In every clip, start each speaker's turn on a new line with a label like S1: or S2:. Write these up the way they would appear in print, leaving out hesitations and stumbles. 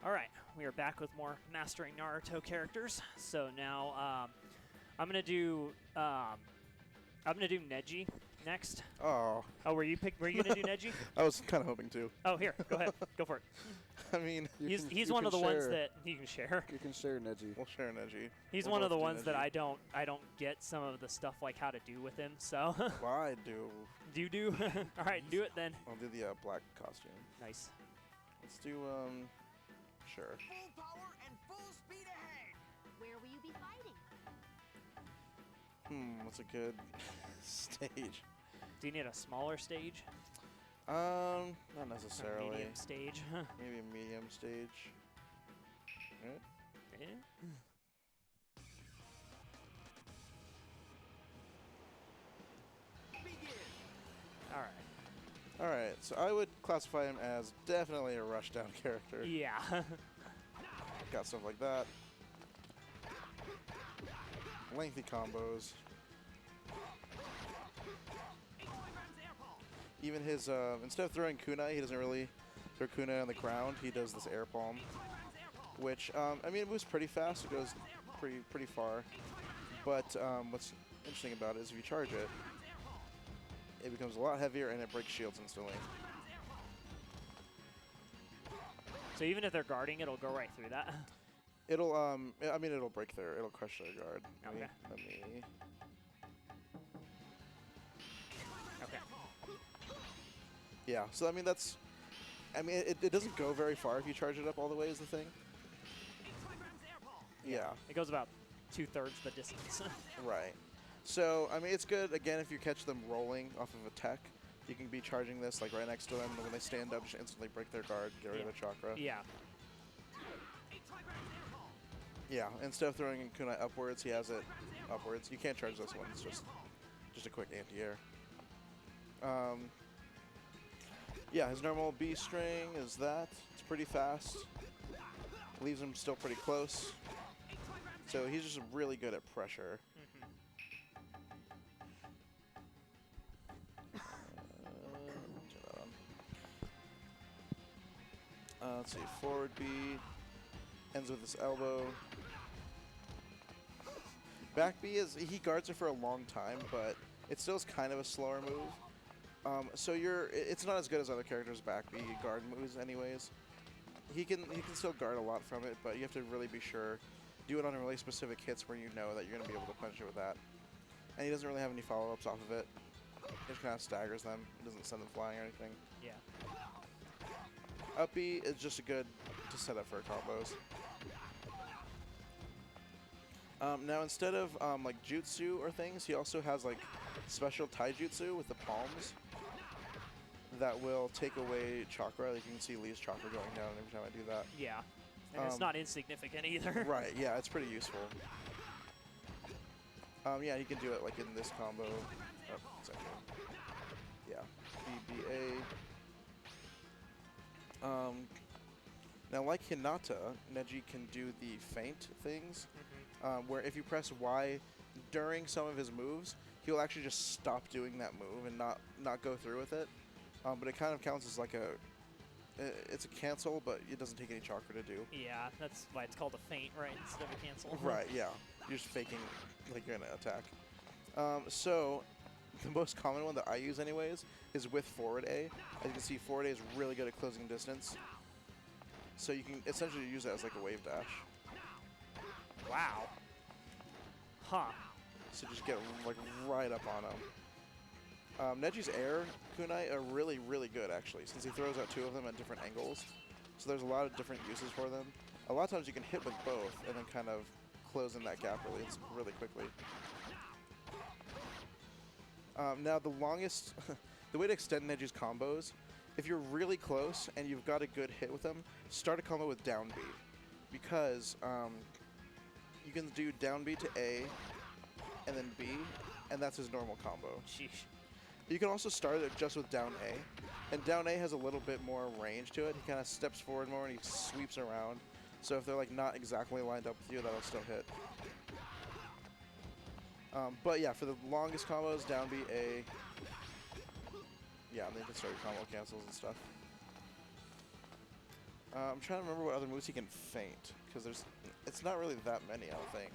S1: Alright, we are back with more Mastering Naruto characters. So now I'm gonna do Neji next.
S2: Oh.
S1: Oh, were you gonna do Neji?
S2: I was kind of hoping to.
S1: Oh, here, go ahead, go for it.
S2: I mean,
S1: He's one of the ones that you can share.
S3: You can share Neji.
S2: We'll share Neji.
S1: He's one of the ones that I don't get some of the stuff like how to do with him. So.
S2: Well, I do.
S1: Do you do? All right, do it then.
S2: I'll do the black costume.
S1: Nice.
S2: Let's do sure.
S4: Full power and full speed ahead.
S5: Where will you be fighting?
S2: What's a good stage?
S1: Do you need a smaller stage?
S2: Not
S1: A
S2: necessarily.
S1: medium stage?
S2: Maybe a medium stage. Right?
S1: Yeah.
S4: Begin.
S1: All right.
S2: Alright, so I would classify him as definitely a rushdown character.
S1: Yeah.
S2: Got stuff like that. Lengthy combos. Even his, instead of throwing kunai, he doesn't really throw kunai on the ground. He does this air palm, which, I mean, it moves pretty fast. It goes pretty far. But what's interesting about it is if you charge it, it becomes a lot heavier and it breaks shields instantly.
S1: So even if they're guarding, it'll go right through that.
S2: It'll, I mean, it'll break their, it'll crush their guard.
S1: Okay.
S2: Let me.
S1: Okay.
S2: Yeah, so I mean, that's, I mean, it doesn't go very far if you charge it up all the way is the thing. Yeah.
S1: It goes about 2/3 the distance.
S2: Right. So, I mean, it's good, again, if you catch them rolling off of a tech. You can be charging this, like, right next to them, and when they stand up, just instantly break their guard, get rid of their chakra.
S1: Yeah.
S2: Yeah, instead of throwing kunai upwards, he has it upwards. You can't charge this one, it's just a quick anti-air. Yeah, his normal B string is that. It's pretty fast. Leaves him still pretty close. So he's just really good at pressure. Turn that on. Let's see, forward B. Ends with his elbow. Back B is, he guards it for a long time, but it still is kind of a slower move. So it's not as good as other characters' back B guard moves anyways. He can still guard a lot from it, but you have to really be sure. Do it on really specific hits where you know that you're going to be able to punch it with that. And he doesn't really have any follow-ups off of it. He just kind of staggers them. He doesn't send them flying or anything.
S1: Yeah.
S2: Up B is just a good to set up for combos. Now instead of like jutsu or things, he also has like special taijutsu with the palms that will take away chakra. You can see Lee's chakra going down every time I do that.
S1: Yeah. And it's not insignificant either.
S2: Right, yeah, it's pretty useful. Yeah, he can do it like in this combo. Oh, exactly. Yeah, BBA. Now, like Hinata, Neji can do the feint things, where if you press Y during some of his moves, he'll actually just stop doing that move and not go through with it. But it kind of counts as like it's a cancel, but it doesn't take any chakra to do.
S1: Yeah, that's why it's called a feint, right, instead of a cancel.
S2: Right, yeah. You're just faking like you're gonna attack. So, the most common one that I use anyways is with forward A. As you can see, forward A is really good at closing distance. So you can essentially use that as like a wave dash.
S1: Wow. Huh.
S2: So just get like right up on him. Neji's air kunai are really, really good actually, since he throws out two of them at different angles. So there's a lot of different uses for them. A lot of times you can hit with both and then kind of close in that gap really quickly. Now the longest, the way to extend Neji's combos, if you're really close and you've got a good hit with them, start a combo with down B. Because you can do down B to A and then B, and that's his normal combo.
S1: Sheesh.
S2: You can also start it just with down A, and down A has a little bit more range to it. He kind of steps forward more and he sweeps around. So if they're like not exactly lined up with you, that'll still hit. But yeah, for the longest combos, down B, A. Yeah, and then you can start your combo cancels and stuff. I'm trying to remember what other moves he can feint, because it's not really that many, I don't think.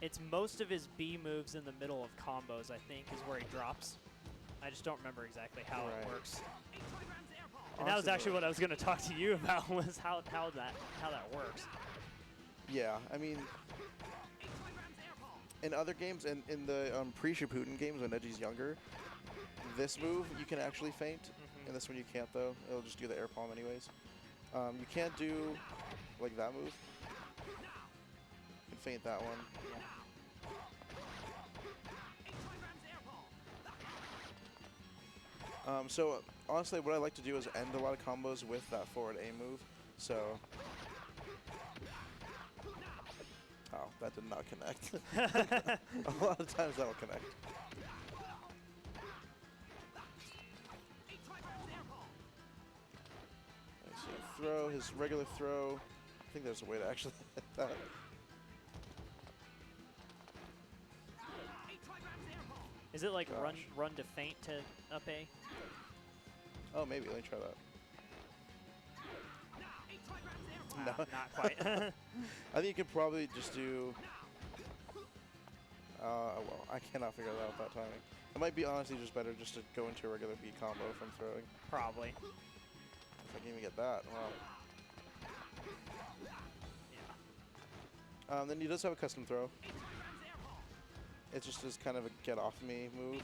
S1: It's most of his B moves in the middle of combos, I think, is where he drops. I just don't remember exactly how it works. And that was actually what I was going to talk to you about, was how that works.
S2: Yeah, I mean, in other games, in the pre-Shippuden games when Neji's younger, this move you can actually feint, and this one you can't though. It'll just do the air palm anyways. You can't do like that move. You can feint that one. So honestly, what I like to do is end a lot of combos with that forward A move. So, oh, that did not connect. A lot of times that'll connect. I see a throw, his regular throw. I think there's a way to actually hit that.
S1: Is it like run to feint to up A?
S2: Oh, maybe. Let me try that.
S1: No, not quite.
S2: I think you could probably just do... well, I cannot figure that out that timing. It might be honestly just better just to go into a regular B combo from throwing.
S1: Probably.
S2: If I can even get that. Wow.
S1: Yeah.
S2: Then he does have a custom throw. It's just as kind of a get off me move.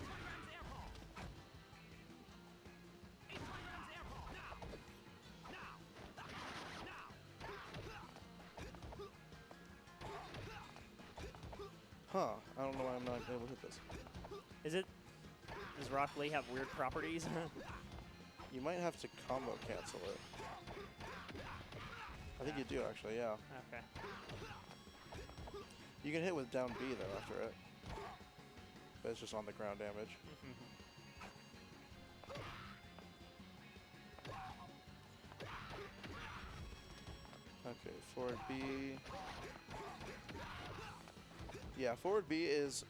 S2: Huh, I don't know why I'm not able to hit this.
S1: Does Rock Lee have weird properties?
S2: You might have to combo cancel it. I think you do actually, yeah.
S1: Okay.
S2: You can hit with down B though after it. But it's just on the ground damage. Okay, forward B. Yeah, forward B is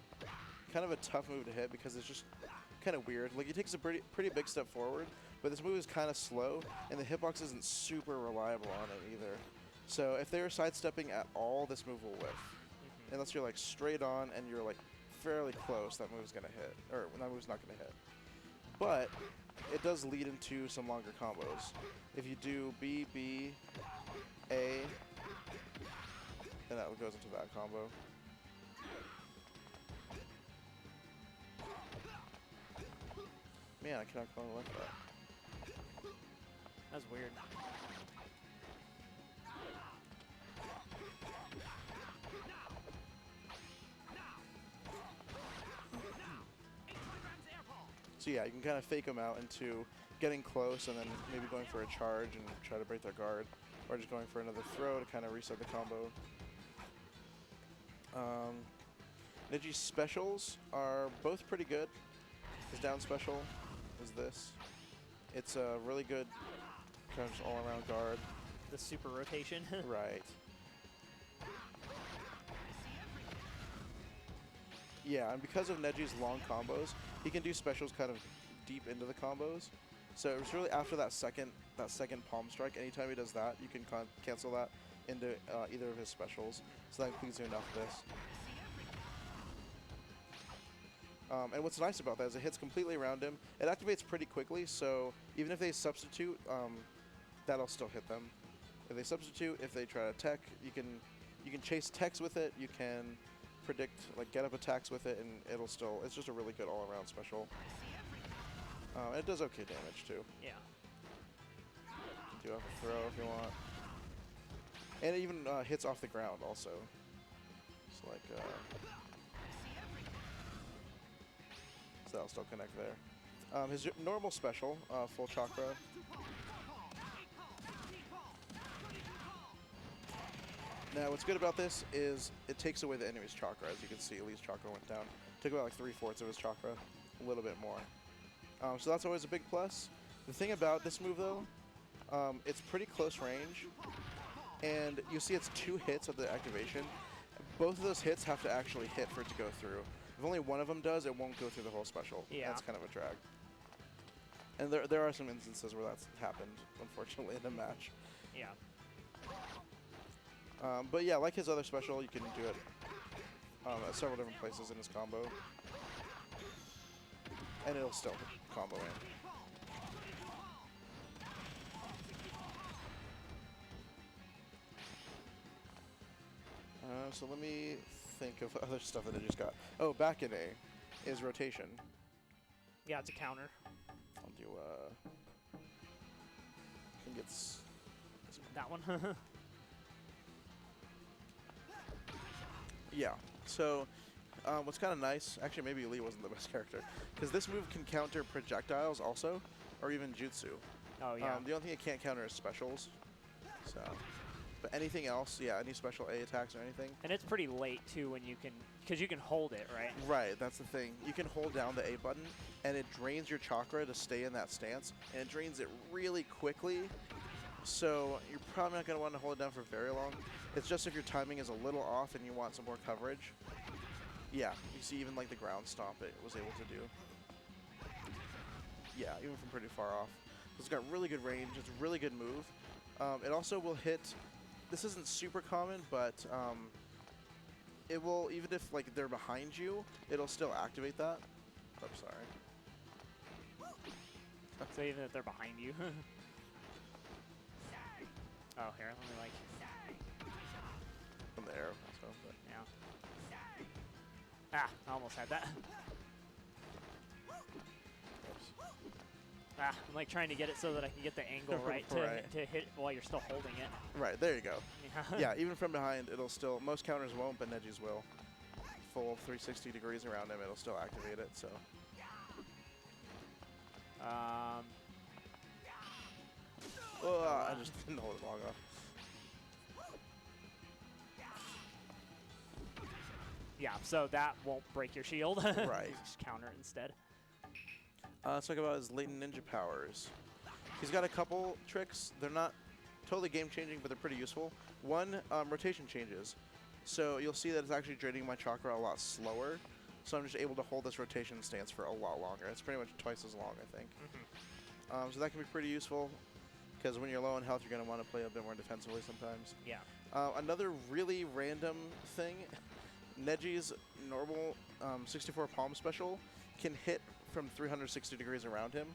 S2: kind of a tough move to hit because it's just kind of weird. Like, he takes a pretty big step forward, but this move is kind of slow, and the hitbox isn't super reliable on it either. So if they're sidestepping at all, this move will whiff. Unless you're like straight on and you're like fairly close, that move's gonna hit. Or that move's not gonna hit. But it does lead into some longer combos. If you do B, B, A, then that goes into that combo. Man, I cannot call it like that.
S1: That's weird.
S2: So yeah, you can kind of fake them out into getting close and then maybe going for a charge and try to break their guard, or just going for another throw to kind of reset the combo. Neji's specials are both pretty good. His down special is this. It's a really good kind of just all-around guard.
S1: The super rotation.
S2: Right. Yeah, and because of Neji's long combos, he can do specials kind of deep into the combos. So it was really after that second palm strike, anytime he does that, you can cancel that into either of his specials. So that includes enough of this. And what's nice about that is it hits completely around him. It activates pretty quickly, so even if they substitute, that'll still hit them. If they substitute, if they try to tech, you can chase techs with it. You can predict like get up attacks with it, and it'll still. It's just a really good all-around special. It does okay damage too.
S1: Yeah.
S2: You do have a throw if you want, and it even hits off the ground also. It's like. So that'll still connect there. His normal special, full chakra. Now, what's good about this is it takes away the enemy's chakra. As you can see, Lee's chakra went down. Took about like 3/4 of his chakra, a little bit more. So that's always a big plus. The thing about this move, though, it's pretty close range, and you see it's 2 hits of the activation. Both of those hits have to actually hit for it to go through. If only one of them does, it won't go through the whole special.
S1: Yeah.
S2: That's kind of a drag. And there are some instances where that's happened, unfortunately, in a match.
S1: Yeah.
S2: But yeah, like his other special, you can do it at several different places in his combo. And it'll still combo in. So let me think of other stuff that I just got. Oh, back in A is rotation.
S1: Yeah, it's a counter.
S2: I'll do, I think it's this one.
S1: That one.
S2: Yeah. So, what's kind of nice, actually maybe Lee wasn't the best character, because this move can counter projectiles also, or even jutsu.
S1: Oh, yeah.
S2: The only thing it can't counter is specials. So, but anything else, yeah, any special A attacks or anything.
S1: And it's pretty late, too, when you can, because you can hold it, right?
S2: Right, that's the thing. You can hold down the A button, and it drains your chakra to stay in that stance, and it drains it really quickly. So you're probably not going to want to hold it down for very long. It's just if your timing is a little off and you want some more coverage. Yeah, you see even like the ground stomp it was able to do. Yeah, even from pretty far off. It's got really good range. It's a really good move. It also will hit, this isn't super common, but it will, even if like they're behind you, it'll still activate that. I'm sorry.
S1: So even if they're behind you. Oh, here, let me like.
S2: From the arrow, so, but.
S1: Yeah. Ah, I almost had that. Ah, I'm like trying to get it so that I can get the angle right to,
S2: Right.
S1: to hit while you're still holding it.
S2: Right, there you go.
S1: Yeah.
S2: Yeah, even from behind, it'll still, most counters won't, but Neji's will. Full 360 degrees around him, it'll still activate it, so. Oh, I just didn't hold it long enough.
S1: Yeah, so that won't break your shield.
S2: Right.
S1: Just counter it instead.
S2: Let's talk about his latent ninja powers. He's got a couple tricks. They're not totally game-changing, but they're pretty useful. One, rotation changes. So you'll see that it's actually draining my chakra a lot slower. So I'm just able to hold this rotation stance for a lot longer. It's pretty much twice as long, I think. So that can be pretty useful, because when you're low on health, you're going to want to play a bit more defensively sometimes.
S1: Yeah.
S2: Another really random thing, Neji's normal 64 palm special can hit from 360 degrees around him.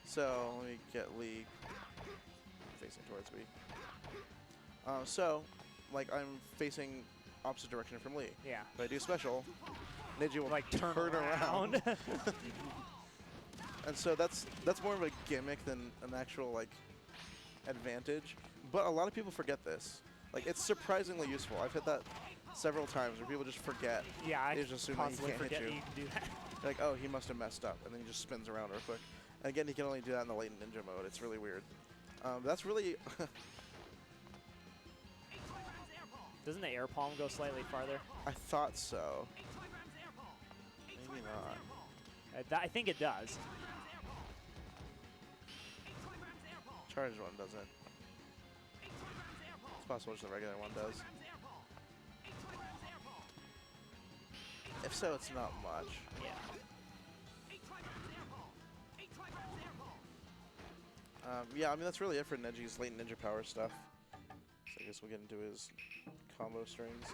S2: So let me get Lee facing towards me. So, like, I'm facing opposite direction from Lee.
S1: Yeah.
S2: If I do special, Neji will
S1: Like turn
S2: around. And so that's more of a gimmick than an actual like advantage. But a lot of people forget this. Like, it's surprisingly useful. I've hit that several times where people just forget.
S1: Yeah, I
S2: They just assume that he
S1: constantly
S2: can't hit
S1: forget
S2: you.
S1: that you can do that.
S2: Like, oh, he must have messed up, and then he just spins around real quick. And again, he can only do that in the latent ninja mode. It's really weird. That's really
S1: Doesn't the air palm go slightly farther?
S2: I thought so. Maybe not.
S1: I think it does.
S2: Charged one doesn't. It's possible just the regular one does. If so, it's not much.
S1: Yeah.
S2: Yeah, I mean, that's really it for Neji's latent ninja power stuff. So I guess we'll get into his combo strings.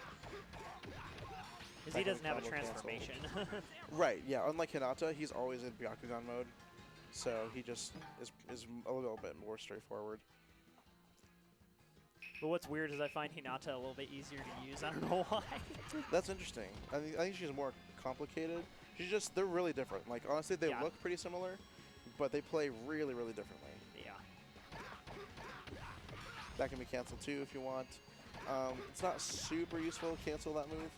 S1: Because he doesn't have a
S2: Combo cancel.
S1: transformation.
S2: Right, yeah, unlike Hinata, he's always in Byakugan mode. So he just is a little bit more straightforward.
S1: But what's weird is I find Hinata a little bit easier to use. I don't know why.
S2: That's interesting. I think she's more complicated. They're really different. Like, honestly, they
S1: Yeah.
S2: look pretty similar, but they play really, really differently.
S1: Yeah.
S2: That can be canceled too if you want. It's not super useful to cancel that move.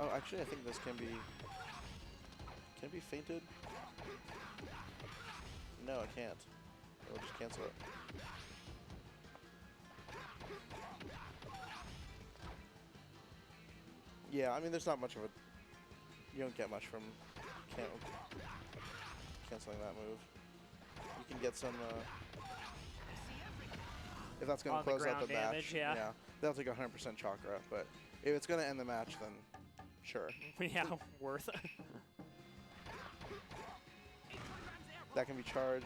S2: Oh, actually, I think this can be it be fainted? No, it can't. It'll just cancel it. Yeah, I mean, there's not much of a... You don't get much from canceling that move. You can get some... if that's going to
S1: On the
S2: close out
S1: ground
S2: the
S1: damage,
S2: match,
S1: yeah.
S2: that'll take 100% chakra. But if it's going to end the match, then sure.
S1: Yeah, worth.
S2: That can be charged.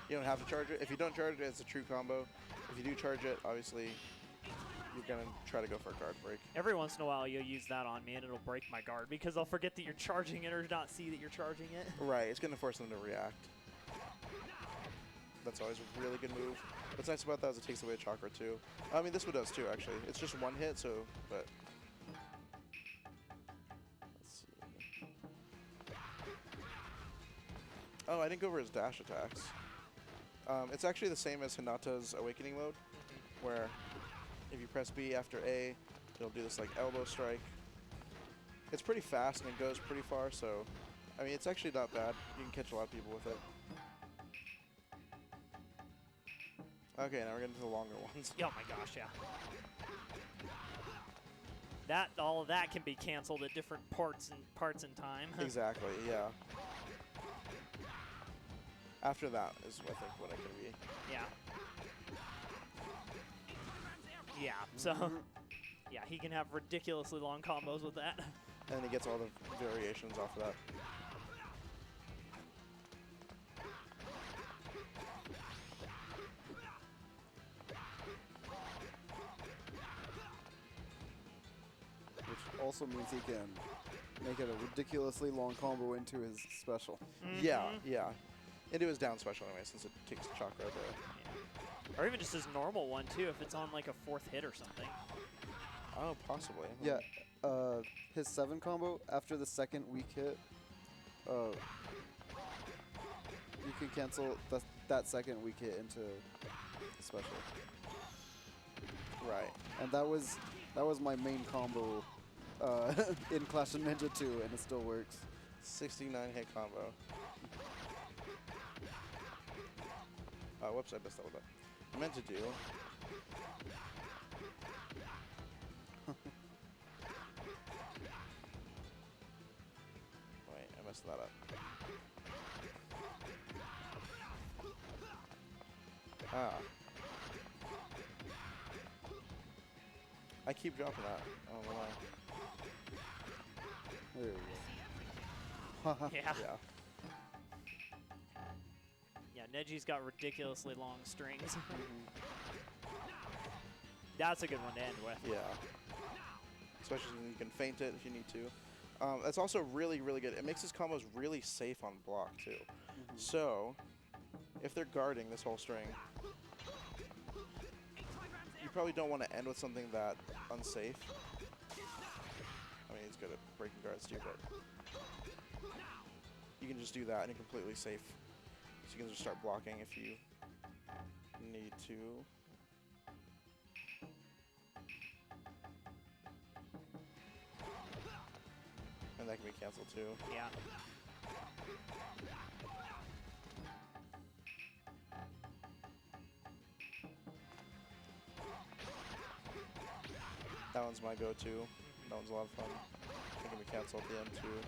S2: You don't have to charge it. If you don't charge it, it's a true combo. If you do charge it, obviously, you're going to try to go for a guard break.
S1: Every once in a while, you'll use that on me, and it'll break my guard because I'll forget that you're charging it or not see that you're charging it.
S2: Right, it's going to force them to react. That's always a really good move. What's nice about that is it takes away chakra, too. I mean, this one does, too, actually. It's just one hit, so, but... Let's see. Oh, I didn't go over his dash attacks. It's actually the same as Hinata's Awakening mode, where if you press B after A, it'll do this like elbow strike. It's pretty fast and it goes pretty far, so I mean it's actually not bad. You can catch a lot of people with it. Okay, now we're getting to the longer ones.
S1: Oh my gosh, yeah. All of that can be canceled at different parts in time.
S2: Exactly, yeah. After that is, I think, what it can be.
S1: Yeah. Yeah, so, yeah, he can have ridiculously long combos with that.
S2: And then he gets all the variations off of that.
S3: Which also means he can make it a ridiculously long combo into his special.
S2: Yeah, yeah. Into his down special anyway, since it takes chakra to...
S1: Or even just his normal one, too, if it's on, like, a 4th hit or something.
S2: Oh, possibly.
S3: Yeah, his 7 combo, after the second weak hit, you can cancel that second weak hit into the special.
S2: Right.
S3: And that was my main combo in Clash of Ninja 2, and it still works.
S2: 69 hit combo. Whoops, I messed that one up. I meant to do. Wait, I messed that up. Ah. I keep dropping that. I don't know why.
S3: There we go.
S1: Yeah.
S2: Yeah.
S1: Yeah, Neji's got ridiculously long strings. That's a good one to end with.
S2: Yeah. Especially when you can feint it if you need to. That's also really, really good. It makes his combos really safe on block, too. So, if they're guarding this whole string, you probably don't want to end with something that unsafe. I mean, it's good at breaking guards, too, but you can just do that and you're completely safe. So you can just start blocking if you need to. And that can be canceled too.
S1: Yeah.
S2: That one's my go-to. That one's a lot of fun. It can be canceled at the end too.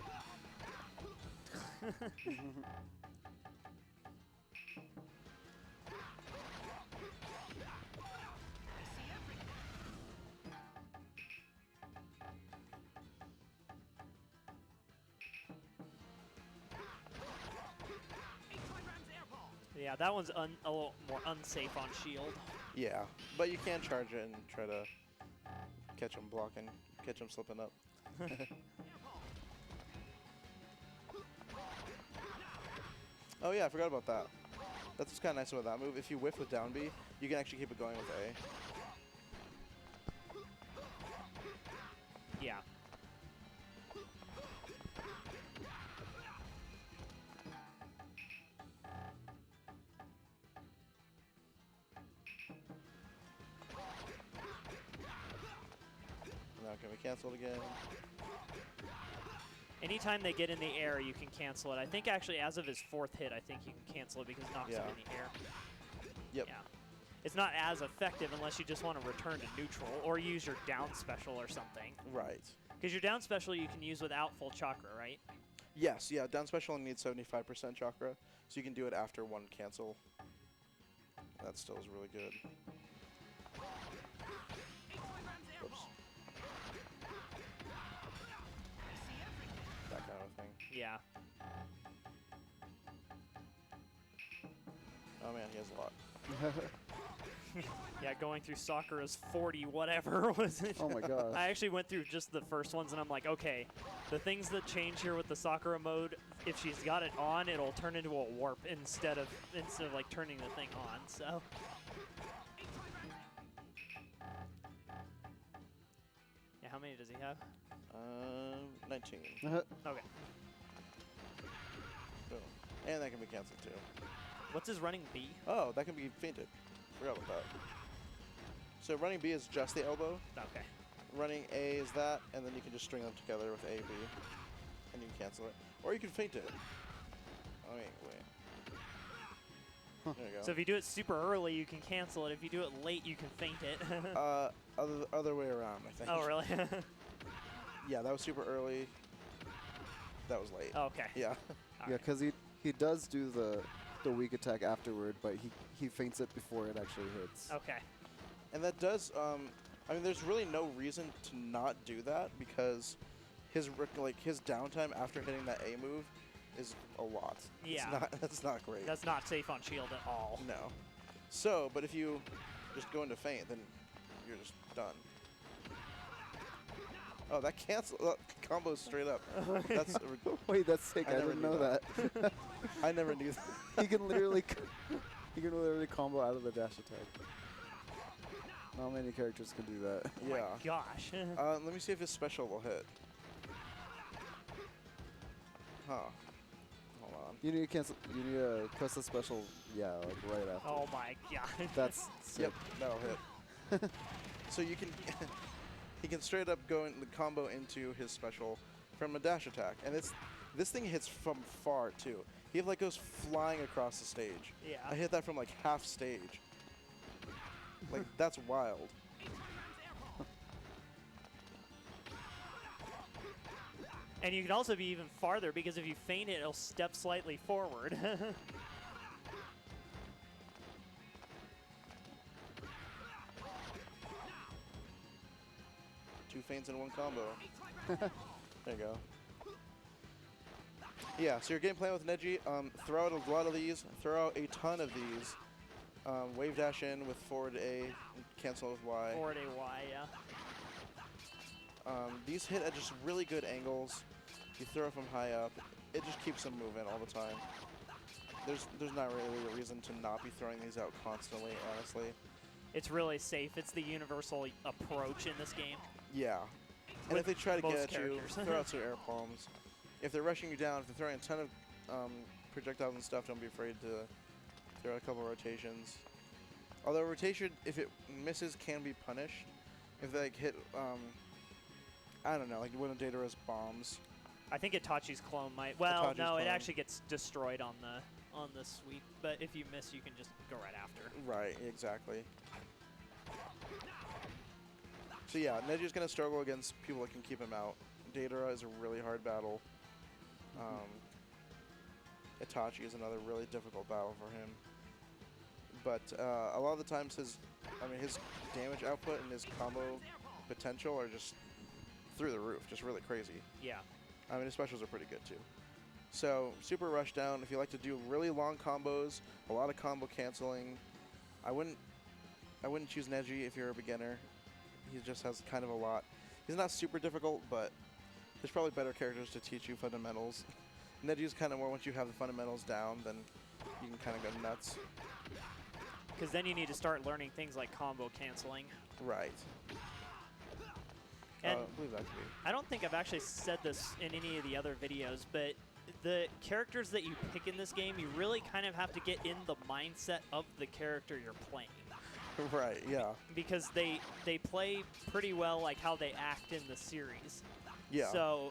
S1: Yeah, that one's a little more unsafe on shield.
S2: Yeah, but you can charge it and try to catch him blocking, catch him slipping up. Oh yeah, I forgot about that. That's what's kind of nice about that move. If you whiff with down B, you can actually keep it going with A.
S1: Yeah.
S2: Now can be canceled again.
S1: Anytime they get in the air, you can cancel it. I think actually as of his 4th hit, I think you can cancel it because it knocks him in the air.
S2: Yep.
S1: Yeah. It's not as effective unless you just want to return to neutral or use your down special or something.
S2: Right.
S1: Because your down special you can use without full chakra, right?
S2: Yes, yeah, down special only needs 75% chakra, so you can do it after one cancel. That still is really good. Whoops. That kind of thing.
S1: Yeah.
S2: Oh man, he has a lot.
S1: Yeah, going through Sakura's 40 whatever was it?
S3: Oh my gosh.
S1: I actually went through just the first ones, and I'm like, okay, the things that change here with the Sakura mode, if she's got it on, it'll turn into a warp instead of like turning the thing on. So. Yeah, how many does he have?
S2: 19.
S1: Okay.
S2: Boom. And that can be canceled too.
S1: What's his running B?
S2: Oh, that can be fainted. Forgot about that. So running B is just the elbow.
S1: Okay.
S2: Running A is that, and then you can just string them together with A, B, and you can cancel it. Or you can feint it. Oh, wait. There you go.
S1: So if you do it super early, you can cancel it. If you do it late, you can feint it.
S2: Other way around, I think.
S1: Oh, really?
S2: Yeah, that was super early. That was late.
S1: Okay.
S2: Yeah.
S3: Yeah, because he does do the weak attack afterward, but he feints it before it actually hits.
S1: Okay.
S2: And that does, I mean, there's really no reason to not do that because his downtime after hitting that A move is a lot.
S1: Yeah.
S2: That's not great.
S1: That's not safe on shield at all.
S2: No. So, but if you just go into feint, then you're just done. Oh, that cancel combo's straight up. That's
S3: Wait, that's sick. I didn't know that.
S2: I never knew that.
S3: He can literally combo out of the dash attack. Not many characters can do that.
S1: Oh my gosh.
S2: Let me see if his special will hit. Huh. Hold on.
S3: You need to cancel. You need to press the special. Yeah, like right after.
S1: Oh my god.
S3: That's sick.
S2: Yep, that'll hit. So you can, he can straight up go in the combo into his special from a dash attack, and this thing hits from far too. He goes flying across the stage.
S1: Yeah.
S2: I hit that from like half stage. Like that's wild.
S1: And you can also be even farther because if you feint it, it'll step slightly forward.
S2: Two feints in one combo. There you go. Yeah, so your game plan with Neji, throw out a lot of these, throw out a ton of these. Wave dash in with forward A, and cancel with Y.
S1: Forward A, Y, yeah.
S2: These hit at just really good angles. You throw from high up. It just keeps them moving all the time. There's not really a reason to not be throwing these out constantly, honestly.
S1: It's really safe. It's the universal approach in this game.
S2: Yeah. And if they try to
S1: most
S2: get at you,
S1: characters.
S2: throw out some air palms. If they're rushing you down, if they're throwing a ton of projectiles and stuff, don't be afraid to throw out a couple rotations. Although rotation, if it misses, can be punished. If they hit, I don't know, like one of Datara's bombs.
S1: I think Itachi's clone might. Well,
S2: Itachi's
S1: no, it
S2: clone.
S1: actually gets destroyed on the sweep. But if you miss, you can just go right after.
S2: Right, exactly. So yeah, Neji's gonna struggle against people that can keep him out. Datara is a really hard battle. Itachi is another really difficult battle for him. But a lot of the times his damage output and his combo potential are just through the roof, just really crazy.
S1: Yeah.
S2: I mean, his specials are pretty good too. So super rush down. If you like to do really long combos, a lot of combo canceling, I wouldn't choose Neji if you're a beginner. He just has kind of a lot. He's not super difficult, but there's probably better characters to teach you fundamentals. Neji's kind of more once you have the fundamentals down, then you can kind of go nuts.
S1: Because then you need to start learning things like combo canceling.
S2: Right.
S1: And
S2: I believe that could be.
S1: I don't think I've actually said this in any of the other videos, but the characters that you pick in this game, you really kind of have to get in the mindset of the character you're playing.
S2: Right, yeah.
S1: Because they play pretty well like how they act in the series.
S2: Yeah.
S1: So,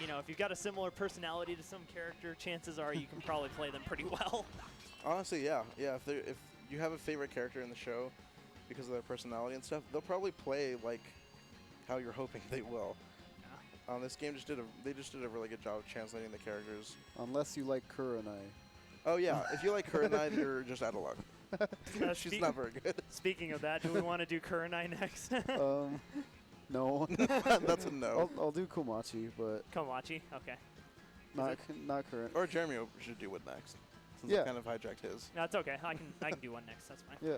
S1: you know, if you've got a similar personality to some character, chances are you can probably play them pretty well.
S2: Honestly, yeah. Yeah, if you have a favorite character in the show because of their personality and stuff, they'll probably play like how you're hoping they will.
S1: Yeah.
S2: This game just did a really good job of translating the characters.
S3: Unless you like Kurenai.
S2: Oh yeah, if you like Kurenai, you're just out of luck. She's not very good.
S1: Speaking of that, do we want to do Kurenai next?
S3: No.
S2: That's a no.
S3: I'll do Komachi, but
S1: Komachi, okay.
S3: not current.
S2: Or Jeremy should do it next. since
S3: Yeah.
S2: I kind of hijacked his.
S1: No, it's okay. I can do one next. That's fine.
S3: Yeah.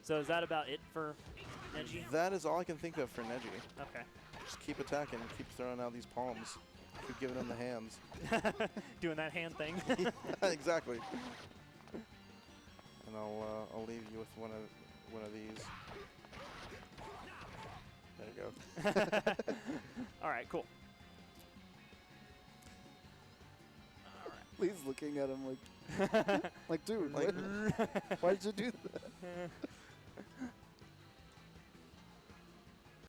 S1: So is that about it for Neji?
S2: That is all I can think of for Neji.
S1: Okay.
S2: Just keep attacking, keep throwing out these palms, keep giving him the hands.
S1: Doing that hand thing.
S2: Exactly. And I'll leave you with one of these. There you go.
S1: All right, cool.
S3: Lee's looking at him like, like, dude,
S2: Like-
S3: why did you do that?